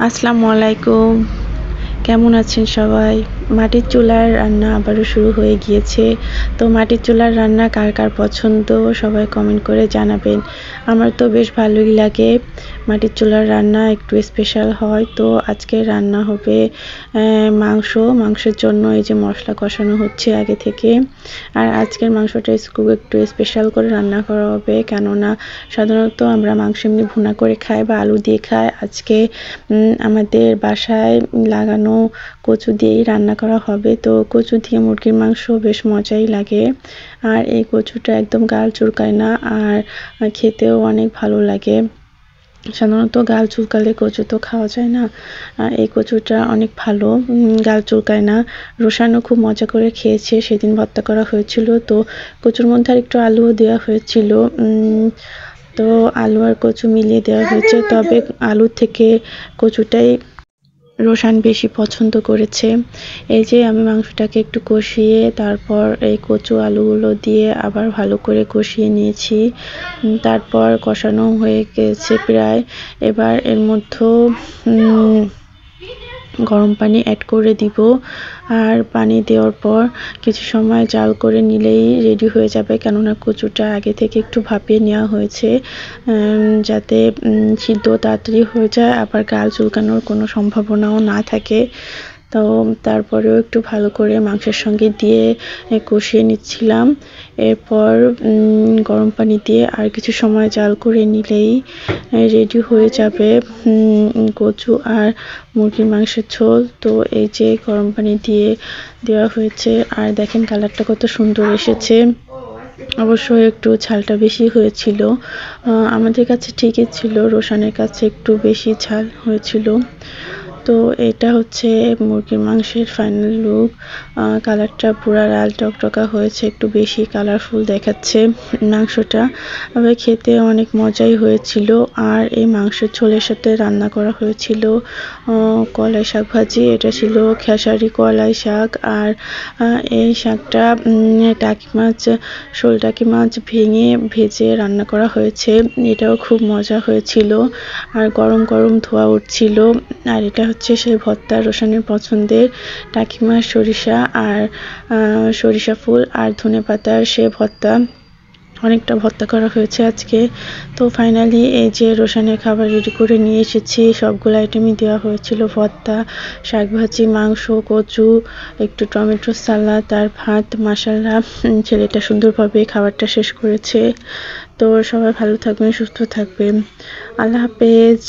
আসসালামু আলাইকুম। কেমন আছেন সবাই? মাটির চুলার রান্না আবারও শুরু হয়ে গিয়েছে। তো মাটির চুলার রান্না কার কার পছন্দ সবাই কমেন্ট করে জানাবেন। আমার তো বেশ ভালোই লাগে। মাটির চুলার রান্না একটু স্পেশাল হয়। তো আজকে রান্না হবে মাংসের জন্য এই যে মশলা কষানো হচ্ছে আগে থেকে। আর আজকের মাংসটা খুব একটু স্পেশাল করে রান্না করা হবে, কেননা সাধারণত আমরা মাংস এমনি ভুনা করে খাই বা আলু দিয়ে খাই। আজকে আমাদের বাসায় লাগানো কচু দিয়েই রান্না করা হবে। তো কচু দিয়ে মুরগির মাংস বেশ মজাই লাগে, আর এই কচুটা একদম গাল চুলকায় না, আর খেতেও অনেক ভালো লাগে। সাধারণত গাল চুলকালে কচু তো খাওয়া যায় না, এই কচুটা অনেক ভালো, গাল চুলকায় না। রোশানও খুব মজা করে খেয়েছে, সেদিন ভর্তা করা হয়েছিল। তো কচুর মধ্যে আর একটু আলুও দেওয়া হয়েছিল, তো আলু আর কচু মিলিয়ে দেওয়া হয়েছে, তবে আলুর থেকে কচুটাই রোশান বেশি পছন্দ করেছে। এই যে আমি মাংসটাকে একটু কষিয়ে তারপর এই কচু আলুগুলো দিয়ে আবার ভালো করে কষিয়ে নিয়েছি। তারপর কষানো হয়ে গেছে প্রায়। এবার এর মধ্যে গরম পানি অ্যাড করে দিব, আর পানি দেওয়ার পর কিছু সময় জাল করে নিলেই রেডি হয়ে যাবে, কেননা কচুটা আগে থেকে একটু ভাপিয়ে নেওয়া হয়েছে, যাতে সিদ্ধ তাড়াতাড়ি হয়ে যায়, আবার গাল চুলকানোর কোনো সম্ভাবনাও না থাকে। তো তারপরেও একটু ভালো করে মাংসের সঙ্গে দিয়ে কষিয়ে নিচ্ছিলাম। এরপর গরম পানি দিয়ে আর কিছু সময় জাল করে নিলেই রেডি হয়ে যাবে কচু আর মুরগির মাংসের ঝোল। তো এই যে গরম পানি দিয়ে দেওয়া হয়েছে, আর দেখেন কালারটা কত সুন্দর এসেছে। অবশ্যই একটু ঝালটা বেশি হয়েছিল, আমাদের কাছে ঠিকই ছিল, রোশানের কাছে একটু বেশি ঝাল হয়েছিল। তো এটা হচ্ছে মুরগির মাংসের ফাইনাল লুক। কালারটা পুরা লাল টকটকা হয়েছে, একটু বেশি কালারফুল দেখাচ্ছে মাংসটা, তবে খেতে অনেক মজাই হয়েছিল। আর এই মাংসের ঝোলের সাথে রান্না করা হয়েছিল কলাই শাক ভাজি। এটা ছিল খেসারি কলাই শাক, আর এই শাকটা শোল টাকি মাছ ভেঙে ভেজে রান্না করা হয়েছে, এটাও খুব মজা হয়েছিল, আর গরম গরম ধোয়া উঠছিল। আর এটা হচ্ছে সেই ভর্তা, রোশানের পছন্দের টাকি মাছ, সরিষা আর সরিষা ফুল আর ধনেপাতার সে ভর্তা। অনেকটা ভর্তা করা হয়েছে আজকে। তো ফাইনালি এই যে রোশানের খাবার রেডি করে নিয়ে এসেছি, সবগুলো আইটেমই দেওয়া হয়েছিল, ভর্তা, শাকভাজি, মাংস, কচু, একটু টমেটো সালাদ আর ভাত। মাশাআল্লাহ, ছেলেটা সুন্দরভাবে খাবারটা শেষ করেছে। তো সবাই ভালো থাকবেন, সুস্থ থাকবেন, আল্লাহ হাফেজ।